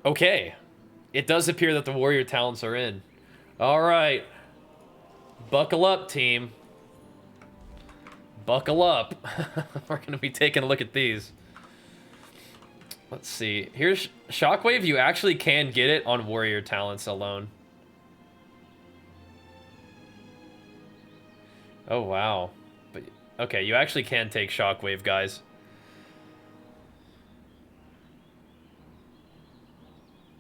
Okay. It does appear that the warrior talents are in. Alright. Buckle up, team. Buckle up. We're going to be taking a look at these. Let's see. Here's Shockwave. You actually can get it on warrior talents alone. Oh, wow. But okay, you actually can take Shockwave, guys.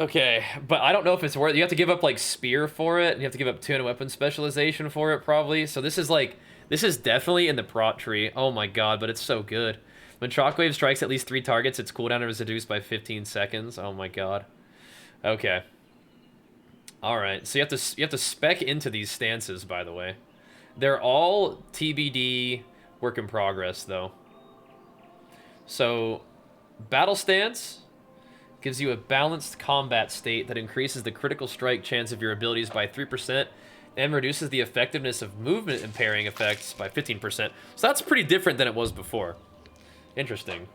Okay, but I don't know if it's worth it. You have to give up, like, Spear for it, and you have to give up 200 weapon specialization for it, probably. So this is, like, this is definitely in the prot tree. Oh my god, but it's so good. When Shockwave strikes at least 3 targets, its cooldown is reduced by 15 seconds. Oh my god. Okay. Alright, so you have to spec into these stances, by the way. They're all TBD work in progress, though. So, Battle Stance gives you a balanced combat state that increases the critical strike chance of your abilities by 3% and reduces the effectiveness of movement impairing effects by 15%. So that's pretty different than it was before. Interesting.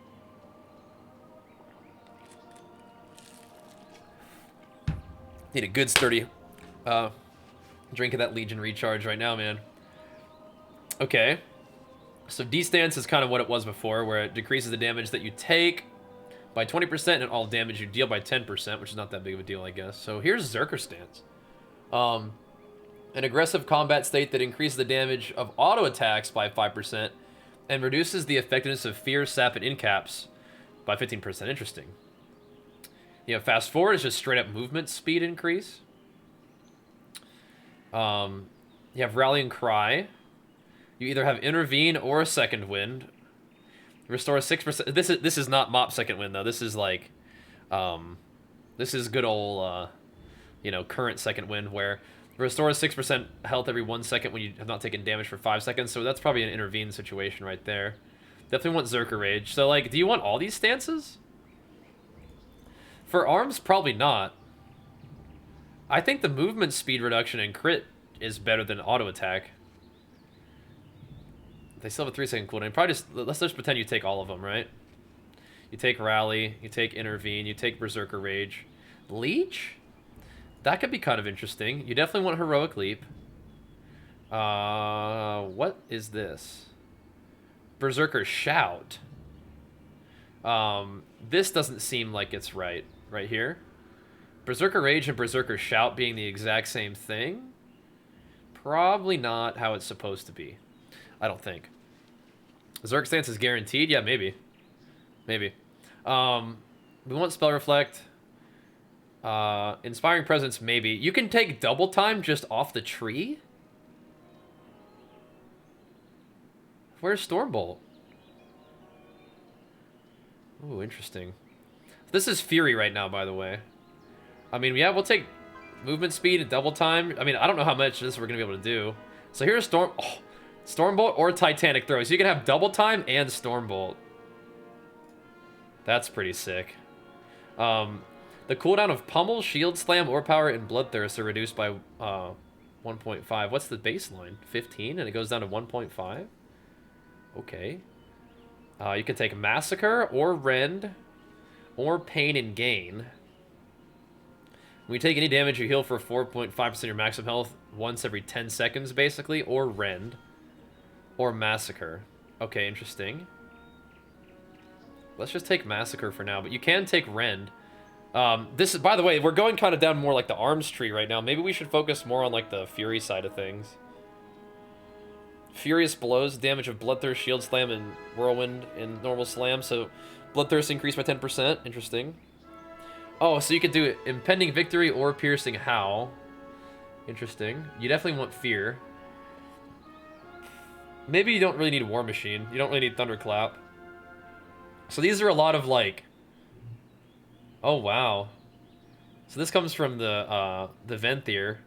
Need a good sturdy drink of that Legion recharge right now, man. Okay. So D-Stance is kind of what it was before, where it decreases the damage that you take by 20% and all damage you deal by 10%, which is not that big of a deal, I guess. So here's Zerker Stance. An aggressive combat state that increases the damage of auto attacks by 5% and reduces the effectiveness of Fear, Sap, and Incaps by 15%. Interesting. You know, Fast Forward is just straight up movement speed increase. You have Rallying Cry. You either have Intervene or a Second Wind. Restore 6%. This is not Mop Second Wind, though. This is like, this is good old, you know, current Second Wind, where restores 6% health every 1 second when you have not taken damage for 5 seconds. So that's probably an Intervene situation right there. Definitely want Zerker Rage. So, like, do you want all these stances? For arms, probably not. I think the movement speed reduction and crit is better than auto attack. They still have a 3-second cooldown. Probably just, let's just pretend you take all of them, right? You take Rally, you take Intervene, you take Berserker Rage. Leech? That could be kind of interesting. You definitely want Heroic Leap. What is this? Berserker Shout. This doesn't seem like it's right here. Berserker Rage and Berserker Shout being the exact same thing? Probably not how it's supposed to be. I don't think. Zerk Stance is guaranteed? Yeah, maybe. Maybe. We want Spell Reflect. Inspiring Presence, maybe. You can take double time just off the tree? Where's Stormbolt? Ooh, interesting. This is Fury right now, by the way. I mean, yeah, we'll take movement speed and double time. I mean, I don't know how much this we're going to be able to do. So here's Stormbolt or Titanic Throw. So you can have double time and Stormbolt. That's pretty sick. The cooldown of Pummel, Shield Slam, Ore Power, and Bloodthirst are reduced by 1.5. What's the baseline? 15? And it goes down to 1.5? Okay. You can take Massacre, or Rend, or Pain and Gain. When you take any damage, you heal for 4.5% of your maximum health once every 10 seconds, basically, or Rend, or Massacre. Okay, interesting. Let's just take Massacre for now, but you can take Rend. This is, by the way, we're going kind of down more like the arms tree right now. Maybe we should focus more on like the Fury side of things. Furious Blows, damage of Bloodthirst, Shield Slam, and Whirlwind in normal slam. So Bloodthirst increased by 10%. Interesting. Oh, so you could do Impending Victory or Piercing Howl. Interesting. You definitely want Fear. Maybe you don't really need War Machine. You don't really need Thunderclap. So these are a lot of like... Oh, wow. So this comes from the Venthyr.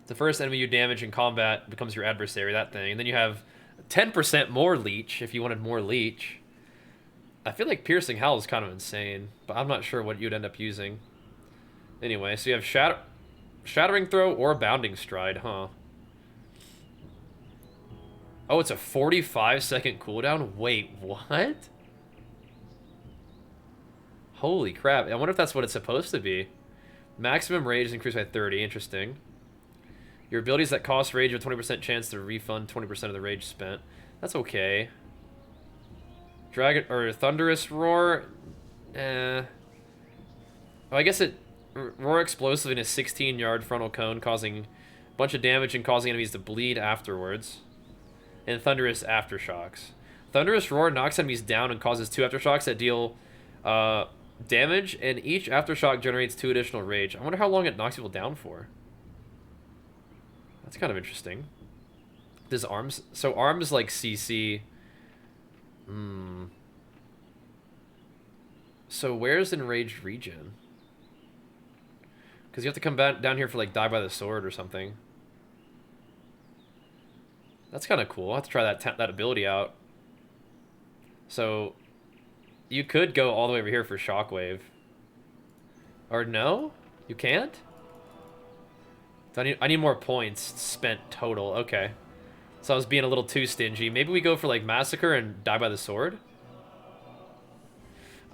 The first enemy you damage in combat becomes your adversary, that thing. And then you have 10% more Leech if you wanted more Leech. I feel like Piercing Howl is kind of insane, but I'm not sure what you'd end up using. Anyway, so you have Shattering Throw or Bounding Stride, huh? Oh, it's a 45-second cooldown? Wait, what? Holy crap. I wonder if that's what it's supposed to be. Maximum rage is increased by 30. Interesting. Your abilities that cost rage have a 20% chance to refund 20% of the rage spent. That's okay. Dragon or Thunderous Roar. Oh, I guess it roar explosive in a 16-yard frontal cone, causing a bunch of damage and causing enemies to bleed afterwards. And Thunderous Aftershocks. Thunderous Roar knocks enemies down and causes 2 aftershocks that deal damage, and each aftershock generates 2 additional rage. I wonder how long it knocks people down for. That's kind of interesting. Does arms... So arms like CC... So where's Enraged Regen? Because you have to come back down here for like Die by the Sword or something. That's kind of cool. I'll have to try that ability out. So you could go all the way over here for Shockwave. Or no? You can't? I need more points spent total. Okay. So I was being a little too stingy. Maybe we go for like Massacre and Die by the Sword?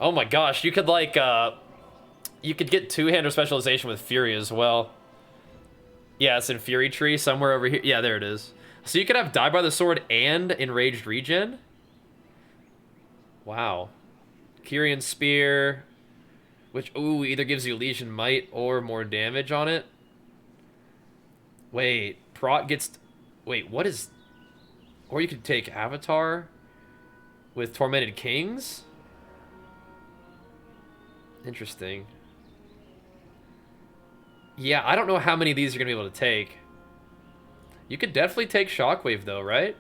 Oh my gosh, you could like you could get two-hander specialization with Fury as well. Yeah, it's in Fury Tree somewhere over here. Yeah, there it is. So you could have Die by the Sword and Enraged Regen? Wow. Kyrian Spear, which, ooh, either gives you Legion Might or more damage on it. Wait, Prot gets... Wait, what is... Or you could take Avatar with Tormented Kings? Interesting. Yeah, I don't know how many of these you're going to be able to take. You could definitely take Shockwave, though, right?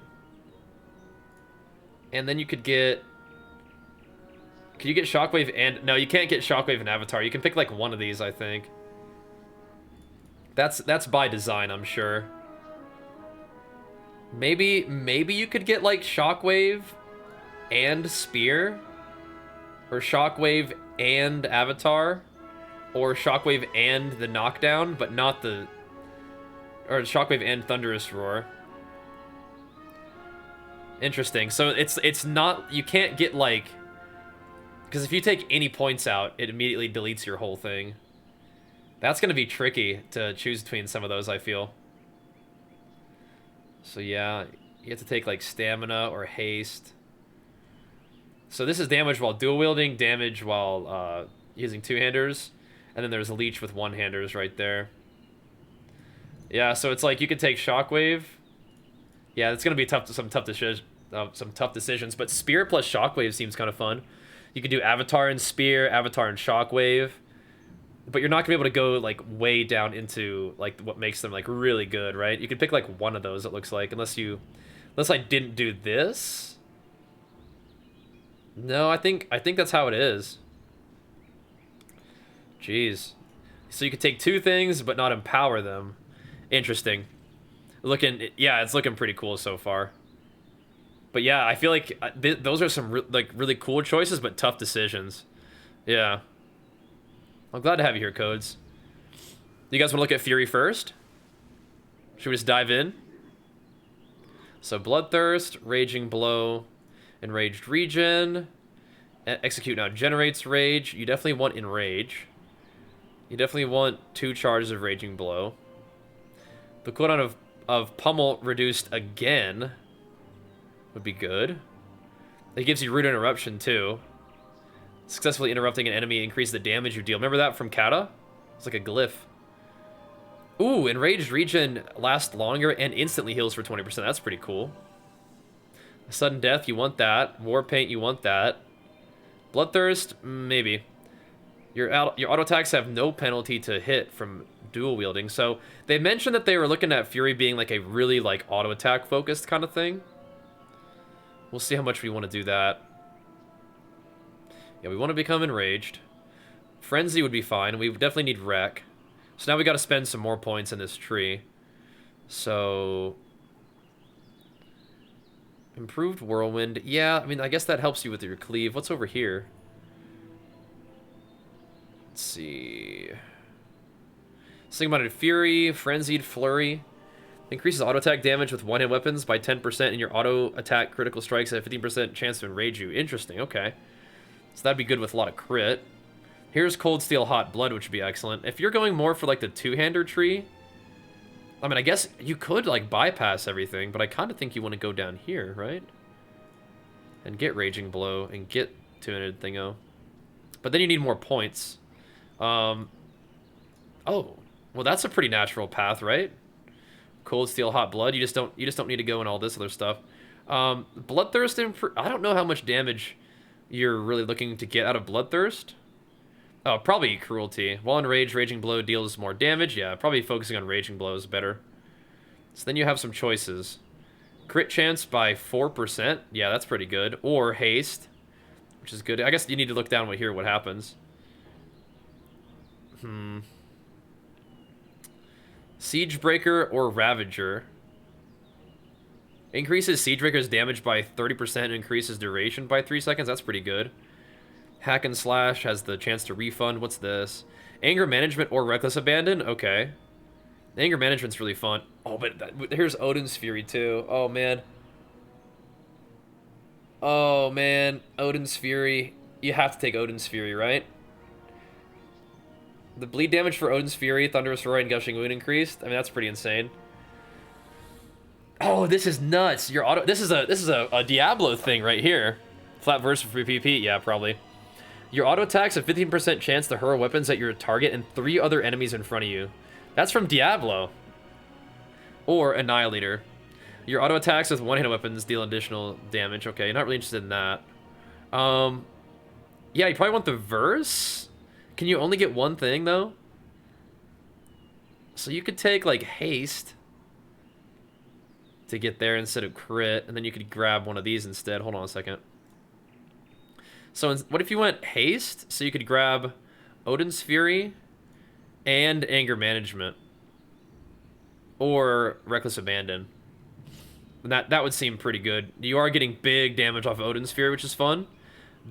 And then you could get... Can you get Shockwave and... No, you can't get Shockwave and Avatar. You can pick, like, one of these, I think. That's by design, I'm sure. Maybe you could get, like, Shockwave and Spear? Or Shockwave and Avatar? Or Shockwave and the Knockdown, but not the... Or Shockwave and Thunderous Roar. Interesting. So it's not... You can't get, like... Because if you take any points out, it immediately deletes your whole thing. That's going to be tricky to choose between some of those, I feel. So yeah, you have to take, like, Stamina or Haste. So this is damage while dual-wielding, damage while using two-handers, and then there's a Leech with one-handers right there. Yeah, so it's like you could take Shockwave. Yeah, it's going to be some tough decisions, but Spear plus Shockwave seems kind of fun. You could do Avatar and Spear, Avatar and Shockwave, but you're not gonna be able to go like way down into like what makes them like really good, right? You could pick like one of those, it looks like, unless I didn't do this. No, I think that's how it is. Jeez. So you could take two things but not empower them. Interesting. Yeah, it's looking pretty cool so far. But yeah, I feel like those are some really cool choices, but tough decisions. Yeah. I'm glad to have you here, Codes. You guys want to look at Fury first? Should we just dive in? So Bloodthirst, Raging Blow, Enraged Regen. Execute now generates Rage. You definitely want Enrage. You definitely want 2 charges of Raging Blow. The cooldown of Pummel reduced again. Would be good. It gives you Root Interruption, too. Successfully interrupting an enemy increases the damage you deal. Remember that from Kata? It's like a glyph. Ooh, Enraged Regen lasts longer and instantly heals for 20%. That's pretty cool. Sudden Death, you want that. War Paint, you want that. Bloodthirst, maybe. Your auto attacks have no penalty to hit from dual wielding. So they mentioned that they were looking at Fury being like a really like auto attack focused kind of thing. We'll see how much we want to do that. Yeah, we want to become Enraged. Frenzy would be fine. We definitely need Wreck. So now we got to spend some more points in this tree. So... Improved Whirlwind. Yeah, I mean, I guess that helps you with your cleave. What's over here? Let's see... Single-minded Fury, Frenzied Flurry. Increases auto attack damage with one-hit weapons by 10%, and your auto attack critical strikes have a 15% chance to enrage you. Interesting, okay. So that'd be good with a lot of crit. Here's Cold Steel Hot Blood, which would be excellent. If you're going more for like the two-hander tree, I mean, I guess you could like bypass everything, but I kind of think you want to go down here, right? And get Raging Blow and get two-handed thingo. But then you need more points. Oh, well, that's a pretty natural path, right? Cold Steel Hot Blood. You just don't need to go in all this other stuff. Bloodthirst. I don't know how much damage you're really looking to get out of Bloodthirst. Oh, probably Cruelty. While enraged, Raging Blow deals more damage. Yeah, probably focusing on Raging Blow is better. So then you have some choices. Crit chance by 4%. Yeah, that's pretty good. Or haste, which is good. I guess you need to look down here what happens. Siegebreaker or Ravager. Increases Siegebreaker's damage by 30% and increases duration by 3 seconds. That's pretty good. Hack and Slash has the chance to refund. What's this? Anger Management or Reckless Abandon? Okay. Anger Management's really fun. Oh, but here's Odin's Fury, too. Oh, man. Oh, man. Odin's Fury. You have to take Odin's Fury, right? The bleed damage for Odin's Fury, Thunderous Roar, and Gushing Wound increased. I mean, that's pretty insane. Oh, this is nuts. Your auto. This is a Diablo thing right here. Flat verse for PP. Yeah, probably. Your auto attacks have 15% chance to hurl weapons at your target and 3 other enemies in front of you. That's from Diablo. Or Annihilator. Your auto attacks with one-hit weapons deal additional damage. Okay, you're not really interested in that. Yeah, you probably want the verse. Can you only get one thing though? So you could take like haste to get there instead of crit, and then you could grab one of these instead. Hold on a second. So what if you went haste? So you could grab Odin's Fury and Anger Management. Or Reckless Abandon. And that would seem pretty good. You are getting big damage off Odin's Fury, which is fun.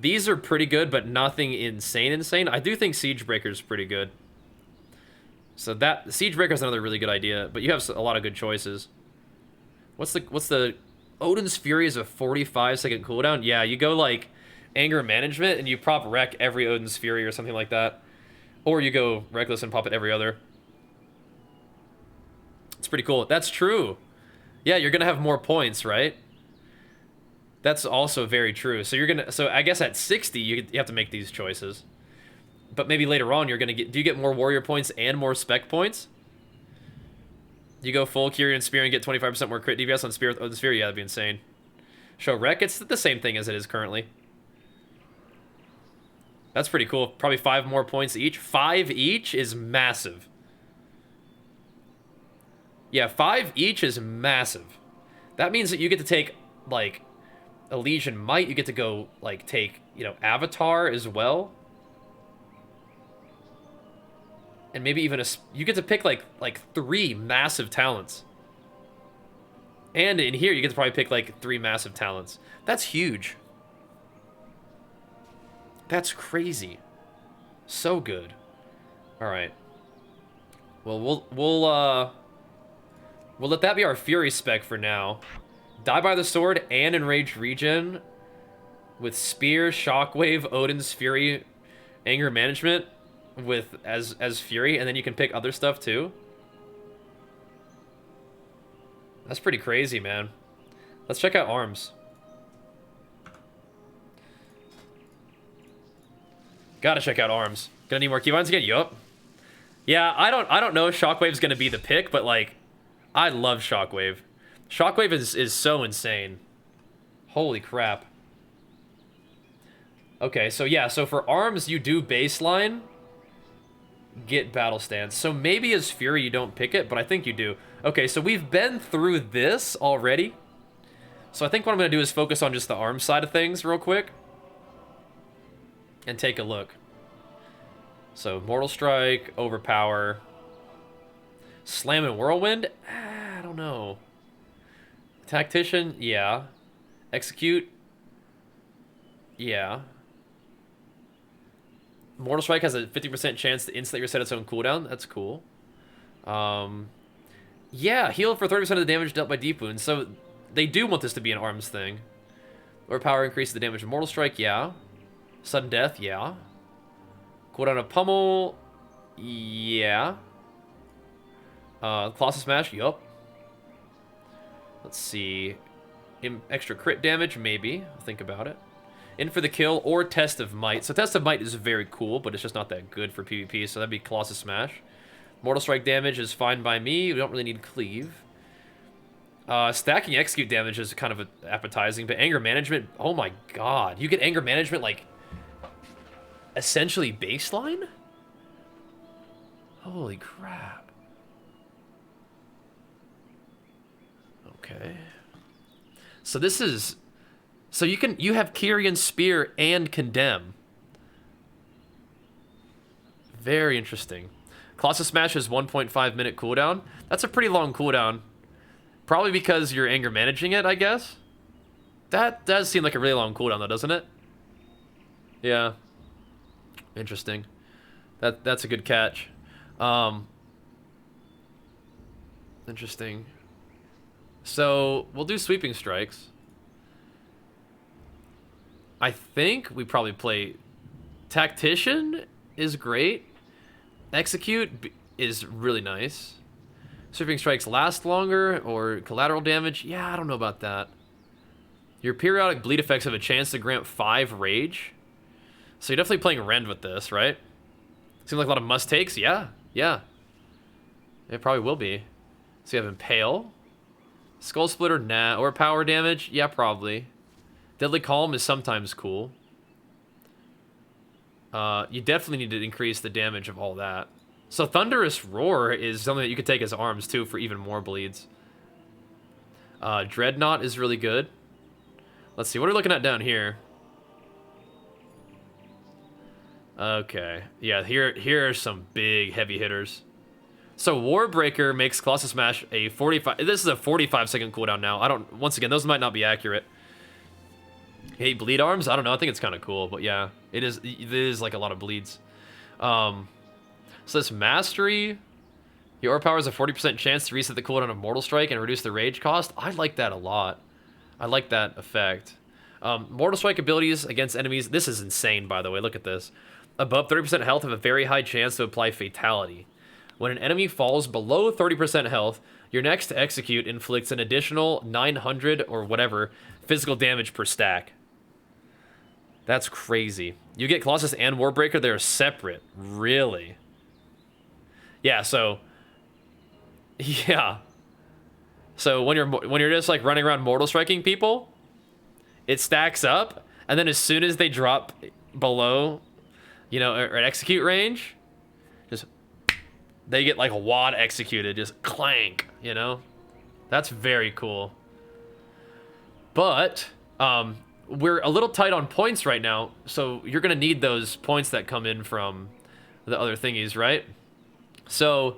These are pretty good, but nothing insane. I do think Siegebreaker's pretty good. So Siegebreaker's another really good idea, but you have a lot of good choices. What's the Odin's Fury is a 45-second cooldown? Yeah, you go like Anger Management and you prop wreck every Odin's Fury or something like that. Or you go Reckless and pop it every other. It's pretty cool. That's true. Yeah, you're gonna have more points, right? That's also very true. So I guess at 60 you have to make these choices. But maybe later on you're gonna get. Do you get more warrior points and more spec points? You go full Kyrian Spear and get 25% more crit DPS on Spear with Odin's Fury. Yeah, that'd be insane. Show Wreck, it's the same thing as it is currently. That's pretty cool. Probably 5 more points each. 5 each is massive. Yeah, 5 each is massive. That means that you get to take, like, Elysian Might. You get to go, like, take, Avatar as well. And maybe even you get to pick, like 3 massive talents. And in here, you get to probably pick, like, 3 massive talents. That's huge. That's crazy. So good. All right. Well, we'll let that be our Fury spec for now. Die by the Sword and Enraged Regen with Spear, Shockwave, Odin's Fury, Anger Management with as Fury, and then you can pick other stuff too. That's pretty crazy, man. Let's check out arms. Gotta check out arms. Gonna need more keybinds again? Yup. Yeah, I don't know if Shockwave's gonna be the pick, but like, I love Shockwave. Shockwave is so insane. Holy crap. Okay, so yeah, so for arms, you do baseline, get battle stance. So maybe as Fury you don't pick it, but I think you do. Okay, so we've been through this already. So I think what I'm going to do is focus on just the arm side of things real quick. And take a look. So Mortal Strike, Overpower, Slam and Whirlwind? I don't know. Tactician? Yeah. Execute? Yeah. Mortal Strike has a 50% chance to instantly reset its own cooldown. That's cool. Yeah, heal for 30% of the damage dealt by deep wounds. So they do want this to be an arms thing. Overpower increases the damage of Mortal Strike, yeah. Sudden Death, yeah. Cooldown of Pummel. Yeah. Colossus Smash. Yup. Let's see. Extra crit damage, maybe. I'll think about it. In for the kill or Test of Might. So Test of Might is very cool, but it's just not that good for PvP, so that'd be Colossus Smash. Mortal Strike damage is fine by me. We don't really need Cleave. Stacking Execute damage is kind of appetizing, but Anger Management, oh my god. You get Anger Management, like, essentially baseline? Holy crap. Okay. So this is... So you have Kyrian Spear and Condemn. Very interesting. Colossus Smash is 1.5 minute cooldown. That's a pretty long cooldown. Probably because you're anger managing it, I guess. That does seem like a really long cooldown though, doesn't it? Yeah. Interesting. That's a good catch. Interesting. So we'll do sweeping strikes. I think we probably play Tactician is great. Execute is really nice. Sweeping strikes last longer or collateral damage. Yeah, I don't know about that. Your periodic bleed effects have a chance to grant 5 rage. So you're definitely playing Rend with this, right? Seems like a lot of must takes. Yeah, yeah. It probably will be. So you have Impale. Skull Splitter, nah. Or power damage. Yeah, probably. Deadly Calm is sometimes cool. You definitely need to increase the damage of all that. So Thunderous Roar is something that you could take as arms, too, for even more bleeds. Dreadnought is really good. Let's see, what are we looking at down here? Okay. Yeah, here are some big heavy hitters. So Warbreaker makes Colossus Smash a 45... This is a 45-second cooldown now. Once again, those might not be accurate. Hey, bleed arms? I don't know. I think it's kind of cool, but yeah, it is like a lot of bleeds. So this Mastery, your aura power has a 40% chance to reset the cooldown of Mortal Strike and reduce the rage cost. I like that a lot. I like that effect. Mortal Strike abilities against enemies. This is insane, by the way. Look at this. Above 30% health have a very high chance to apply Fatality. When an enemy falls below 30% health, your next execute inflicts an additional 900 or whatever physical damage per stack. That's crazy. You get Colossus and Warbreaker, they're separate. Really? Yeah, so... Yeah. So when you're just like running around Mortal Striking people, it stacks up, and then as soon as they drop below, you know, or execute range, just... They get like a wad executed, just clank, you know? That's very cool. But, we're a little tight on points right now, so you're going to need those points that come in from the other thingies, right? So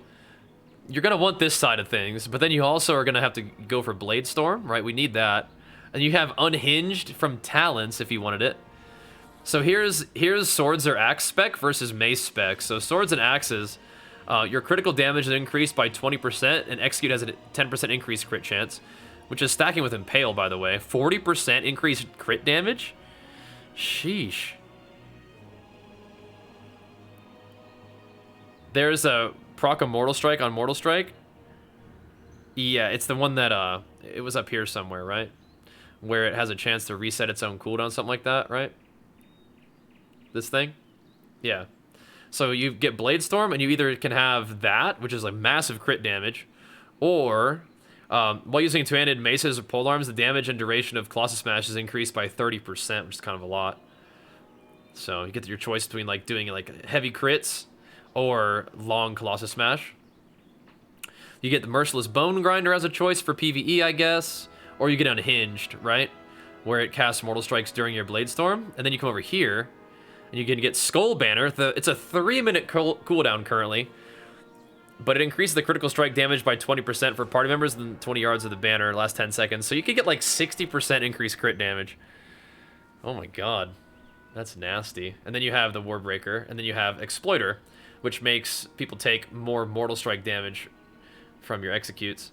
you're going to want this side of things, but then you also are going to have to go for Blade Storm, right? We need that. And you have Unhinged from Talents if you wanted it. So here's Swords or Axe spec versus Mace spec. So Swords and Axes, your critical damage is increased by 20%, and Execute has a 10% increased crit chance. Which is stacking with Impale, by the way. 40% increased crit damage? Sheesh. There's a proc of Mortal Strike on Mortal Strike. Yeah, it's the one that, it was up here somewhere, right? Where it has a chance to reset its own cooldown, something like that, right? This thing? Yeah. So you get Blade Storm, and you either can have that, which is like massive crit damage, or... while using two-handed maces or polearms, the damage and duration of Colossus Smash is increased by 30%, which is kind of a lot. So you get your choice between like doing like heavy crits or long Colossus Smash. You get the Merciless Bone Grinder as a choice for PvE, I guess, or you get Unhinged, right? Where it casts Mortal Strikes during your Blade Storm, and then you come over here, and you can get Skull Banner. It's a 3-minute cooldown currently. But it increases the critical strike damage by 20% for party members within 20 yards of the banner last 10 seconds. So you could get like 60% increased crit damage. Oh my god. That's nasty. And then you have the Warbreaker. And then you have Exploiter, which makes people take more Mortal Strike damage from your executes.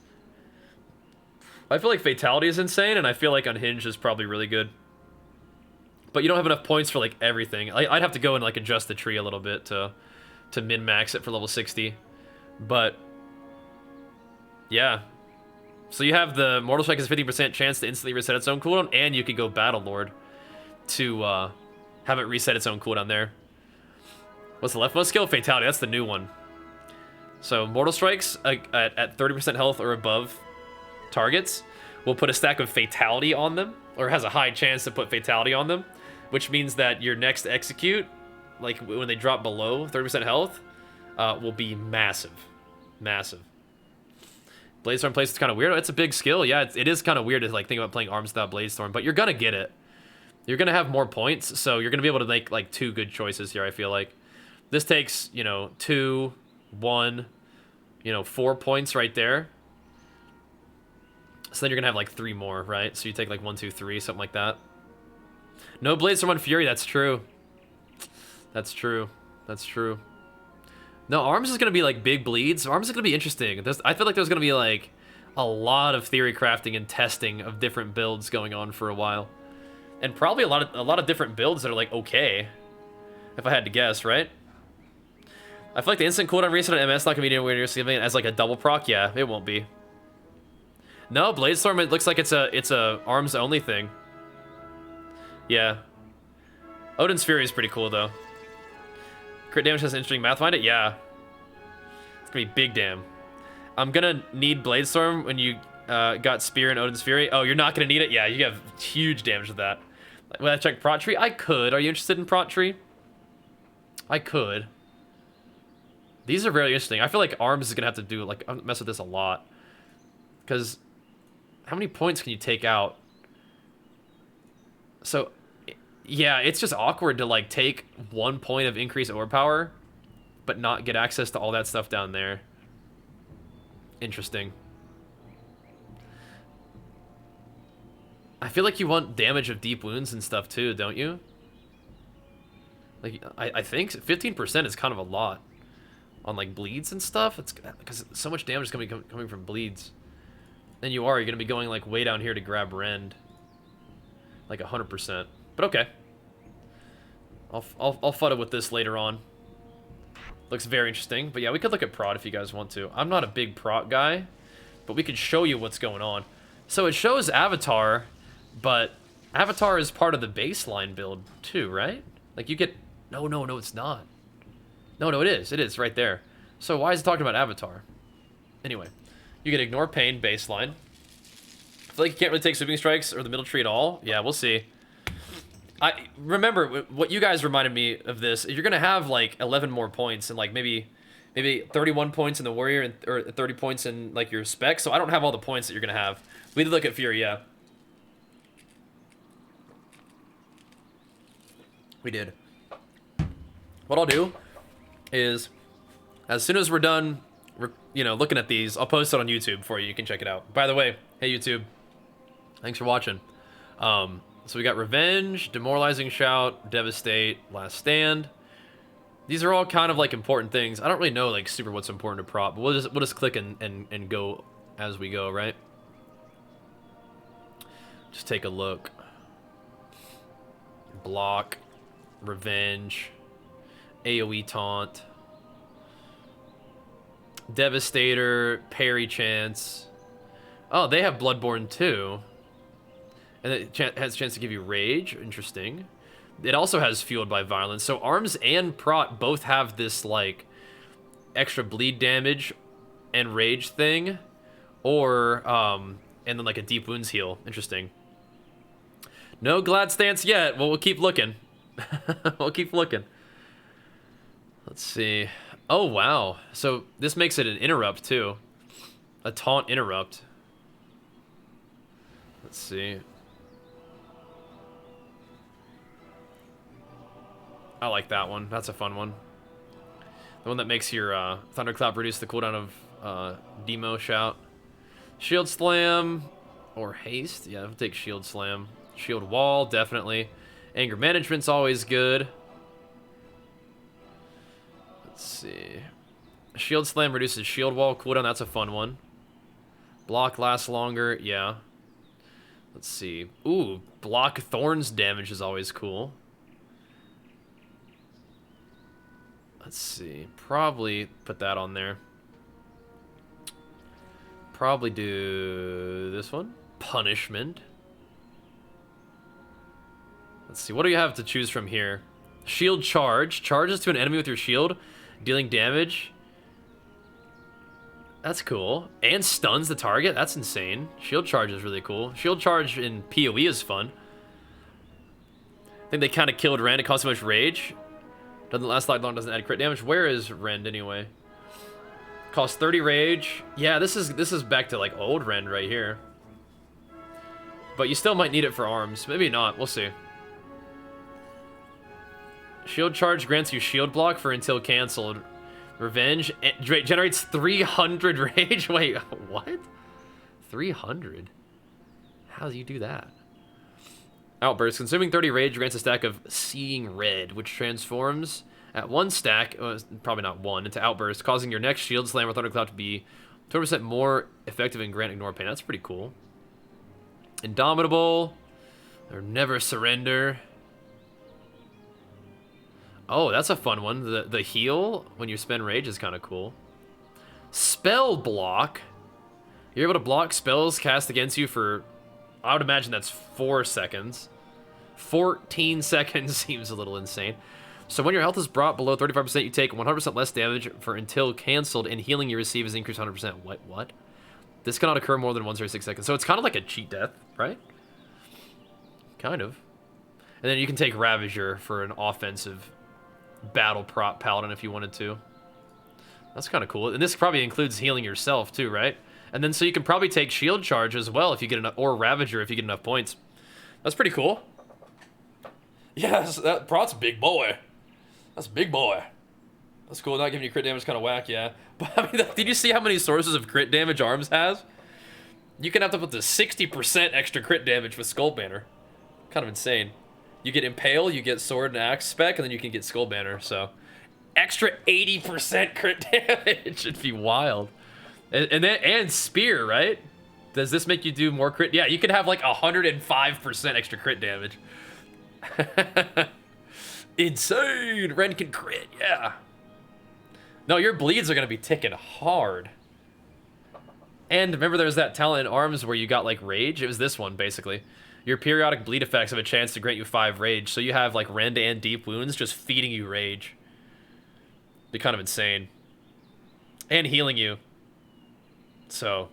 I feel like Fatality is insane, and I feel like Unhinged is probably really good. But you don't have enough points for like everything. I'd have to go and like adjust the tree a little bit to min-max it for level 60. But yeah. So you have the Mortal Strike has a 50% chance to instantly reset its own cooldown, and you could go Battle Lord to have it reset its own cooldown there. What's the leftmost skill? Fatality. That's the new one. So Mortal Strikes at 30% health or above targets will put a stack of Fatality on them, or has a high chance to put Fatality on them, which means that your next execute, like when they drop below 30% health, will be massive. Massive. Bladestorm plays is kind of weird. It's a big skill. Yeah, it is kind of weird to like think about playing arms without Bladestorm, but you're gonna get it. You're gonna have more points, so you're gonna be able to make like 2 good choices here, I feel like. This takes, you know, 2, 1, you know, 4 points right there. So then you're gonna have like 3 more, right? So you take like 1, 2, 3, something like that. No Bladestorm on Fury, that's true. That's true. That's true. No, Arms is gonna be like big bleeds. Arms is gonna be interesting. I feel like there's gonna be like a lot of theory crafting and testing of different builds going on for a while. And probably a lot of different builds that are like okay. If I had to guess, right? I feel like the instant cooldown reset on MS not gonna be anywhere near significant as like a double proc. Yeah, it won't be. No, Bladestorm, it looks like it's a arms only thing. Yeah. Odin's Fury is pretty cool though. Crit damage has an interesting math behind it. Yeah. It's gonna be big damn. I'm gonna need Bladestorm when you got Spear and Odin's Fury. Oh, you're not gonna need it? Yeah, you have huge damage with that. Will I check Prot Tree? I could. Are you interested in Prot Tree? I could. These are very interesting. I feel like Arms is gonna have to do like mess with this a lot. Because how many points can you take out? So yeah, it's just awkward to like take 1 point of increased orb power, but not get access to all that stuff down there. Interesting. I feel like you want damage of deep wounds and stuff too, don't you? Like I think 15% is kind of a lot on like bleeds and stuff. It's because so much damage is gonna be coming from bleeds. And you're gonna be going like way down here to grab Rend, like 100%. But okay, I'll FUD with this later on. Looks very interesting. But yeah, we could look at prot if you guys want to. I'm not a big prot guy, but we could show you what's going on. So it shows Avatar, but Avatar is part of the baseline build too, right? Like you get no, it's not. No, it is. It is right there. So why is it talking about Avatar? Anyway, you get Ignore Pain baseline. I feel like you can't really take Sweeping Strikes or the middle tree at all. Yeah, we'll see. I remember what you guys reminded me of this. You're gonna have like 11 more points and like maybe 31 points in the warrior and or 30 points in like your spec. So I don't have all the points that you're gonna have. We did look at Fury, yeah. We did. What I'll do is, as soon as we're done, looking at these, I'll post it on YouTube for you. You can check it out. By the way, hey YouTube, thanks for watching. So we got Revenge, Demoralizing Shout, Devastate, Last Stand. These are all kind of like important things. I don't really know like super what's important to prop, but we'll just click and go as we go, right? Just take a look. Block, Revenge, AoE Taunt, Devastator, Parry Chance. Oh, they have Bloodborne too. And it has a chance to give you Rage. Interesting. It also has Fueled by Violence. So Arms and Prot both have this, like, extra bleed damage and Rage thing. Or, and then, like, a Deep Wounds heal. Interesting. No Glad Stance yet. Well, we'll keep looking. We'll keep looking. Let's see. Oh, wow. So this makes it an interrupt, too. A Taunt interrupt. Let's see. I like that one. That's a fun one. The one that makes your Thunderclap reduce the cooldown of Demo Shout. Shield Slam or Haste. Yeah, I'll take Shield Slam. Shield Wall, definitely. Anger Management's always good. Let's see. Shield Slam reduces Shield Wall cooldown. That's a fun one. Block lasts longer. Yeah. Let's see. Ooh, block thorns damage is always cool. Let's see. Probably put that on there. Probably do this one. Punishment. Let's see. What do you have to choose from here? Shield charge. Charges to an enemy with your shield, dealing damage. That's cool. And stuns the target. That's insane. Shield charge is really cool. Shield charge in PoE is fun. I think they kind of killed Rend. It costs so much rage. Doesn't last that long. Doesn't add crit damage. Where is Rend anyway? Costs 30 rage. Yeah, this is back to like old Rend right here. But you still might need it for arms. Maybe not. We'll see. Shield charge grants you shield block for until canceled. Revenge generates 300 rage. Wait, what? 300? How do you do that? Outburst. Consuming 30 rage grants a stack of Seeing Red, which transforms at one stack, probably not one, into Outburst, causing your next Shield Slam or Thundercloud to be 20% more effective in grant ignore pain. That's pretty cool. Indomitable. Or Never Surrender. Oh, that's a fun one. The heal when you spend rage is kind of cool. Spell block. You're able to block spells cast against you for, I would imagine that's 4 seconds. 14 seconds seems a little insane. So when your health is brought below 35%, you take 100% less damage for until canceled, and healing you receive is increased 100%. What? This cannot occur more than once every 6 seconds. So it's kind of like a cheat death, right? Kind of. And then you can take Ravager for an offensive battle prop paladin if you wanted to. That's kind of cool. And this probably includes healing yourself too, right? And then so you can probably take shield charge as well if you get enough, or Ravager if you get enough points. That's pretty cool. Yeah, that prot's big boy. That's big boy. That's cool. Not giving you crit damage, kind of whack, yeah. But I mean, did you see how many sources of crit damage arms has? You can have up to 60% extra crit damage with Skull Banner. Kind of insane. You get Impale, you get Sword and Axe spec, and then you can get Skull Banner, so extra 80% crit damage. It'd be wild. And Spear, right? Does this make you do more crit? Yeah, you could have like 105% extra crit damage. Insane! Ren can crit, yeah. No, your bleeds are gonna be ticking hard. And remember there's that talent in arms where you got like rage? It was this one, basically. Your periodic bleed effects have a chance to grant you 5 rage, so you have like Rend and Deep Wounds just feeding you rage. Be kind of insane. And healing you. So,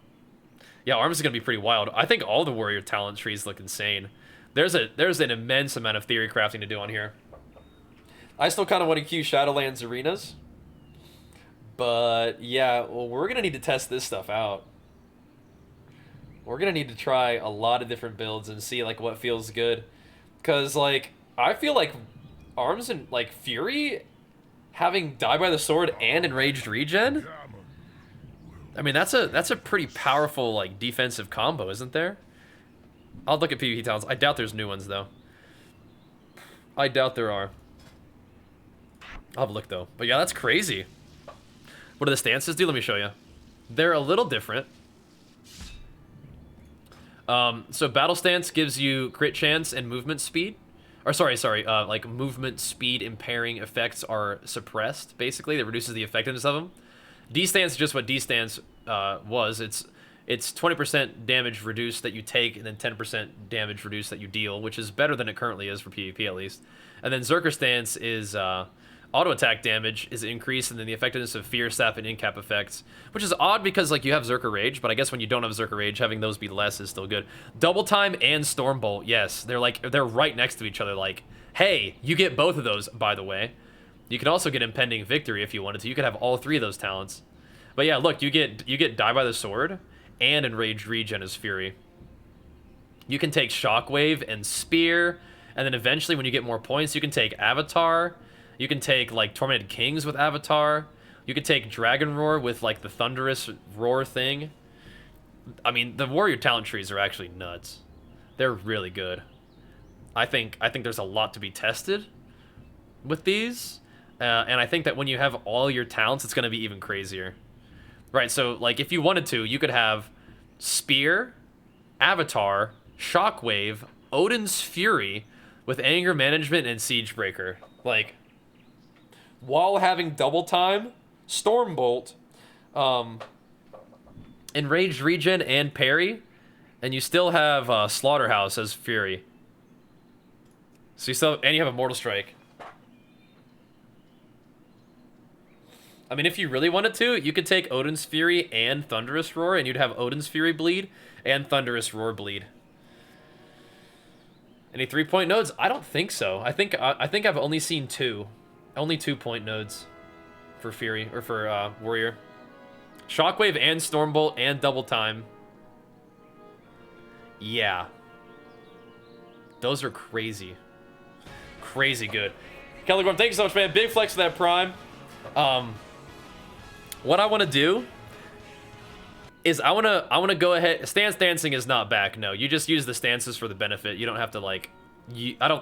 yeah, arms is gonna be pretty wild. I think all the warrior talent trees look insane. There's an immense amount of theory crafting to do on here. I still kind of want to queue Shadowlands arenas. But, yeah, well, we're going to need to test this stuff out. We're going to need to try a lot of different builds and see, like, what feels good. Because, like, I feel like Arms and, like, Fury having Die by the Sword and Enraged Regen, I mean, that's a pretty powerful, like, defensive combo, isn't there? I'll look at PvP talents. I doubt there's new ones, though. I doubt there are. I'll have a look, though. But, yeah, that's crazy. What do the stances do? Let me show you. They're a little different. So battle stance gives you crit chance and movement speed. Or sorry, like movement speed impairing effects are suppressed, basically. That reduces the effectiveness of them. D-stance is just what D-stance was. It's 20% damage reduced that you take, and then 10% damage reduced that you deal, which is better than it currently is for PvP, at least. And then Zerker stance is auto attack damage is increased, and then the effectiveness of Fear, Sap, and Incap effects, which is odd because like you have Zerker Rage, but I guess when you don't have Zerker Rage, having those be less is still good. Double Time and Stormbolt, yes, they're right next to each other. Like, hey, you get both of those, by the way. You can also get Impending Victory if you wanted to. You could have all 3 of those talents. But yeah, look, you get Die by the Sword and Enraged Regen as Fury. You can take Shockwave and Spear, and then eventually when you get more points, you can take Avatar. You can take, like, Tormented Kings with Avatar. You can take Dragon Roar with, like, the Thunderous Roar thing. I mean, the warrior talent trees are actually nuts. They're really good. I think there's a lot to be tested with these. And I think that when you have all your talents, it's going to be even crazier. Right, so, like, if you wanted to, you could have Spear, Avatar, Shockwave, Odin's Fury, with Anger Management and Siegebreaker. Like, while having double time, Stormbolt, Enraged Regen, and Parry, and you still have Slaughterhouse as Fury. So you still, and you have a Mortal Strike. I mean, if you really wanted to, you could take Odin's Fury and Thunderous Roar, and you'd have Odin's Fury bleed and Thunderous Roar bleed. Any 3-point nodes? I don't think so. I think I've only seen only 2-point nodes for Fury or for Warrior. Shockwave and Stormbolt and Double Time. Yeah, those are crazy, crazy good. Kelly Gorm, thank you so much, man. Big flex for that Prime. What I want to do is I want to go ahead. Stance dancing is not back. No, you just use the stances for the benefit. You don't have to like,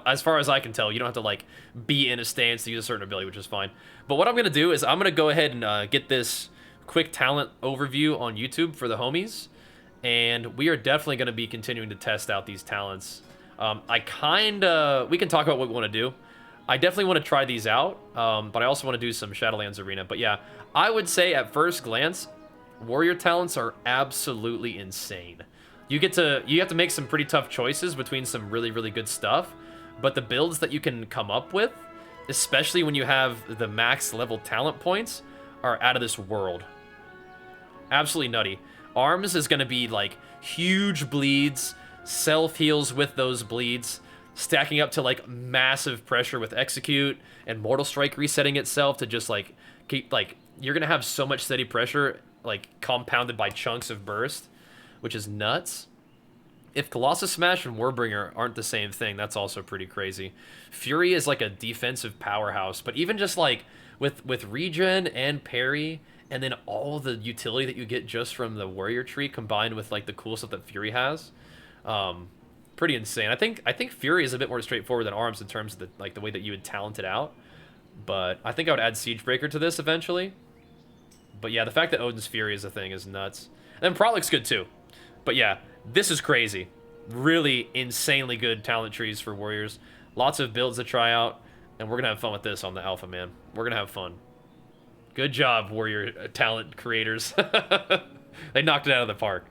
as far as I can tell, you don't have to like be in a stance to use a certain ability, which is fine. But what I'm gonna do is I'm gonna go ahead and get this quick talent overview on YouTube for the homies, and we are definitely gonna be continuing to test out these talents. We can talk about what we want to do. I definitely want to try these out, but I also want to do some Shadowlands Arena. But yeah, I would say at first glance, Warrior talents are absolutely insane. You have to make some pretty tough choices between some really, really good stuff, but the builds that you can come up with, especially when you have the max level talent points, are out of this world. Absolutely nutty. Arms is going to be like huge bleeds, self-heals with those bleeds, stacking up to like massive pressure with Execute, and Mortal Strike resetting itself to just like keep, like, you're gonna have so much steady pressure, like compounded by chunks of burst, which is nuts. If Colossus Smash and Warbringer aren't the same thing, that's also pretty crazy. Fury is like a defensive powerhouse, but even just like with regen and parry, and then all the utility that you get just from the warrior tree combined with like the cool stuff that Fury has, pretty insane. I think Fury is a bit more straightforward than Arms in terms of the way that you would talent it out. But I think I would add Siegebreaker to this eventually. But yeah, the fact that Odin's Fury is a thing is nuts. And then Prolix's good too. But yeah, this is crazy. Really insanely good talent trees for Warriors. Lots of builds to try out. And we're going to have fun with this on the Alpha, man. We're going to have fun. Good job, Warrior talent creators. They knocked it out of the park.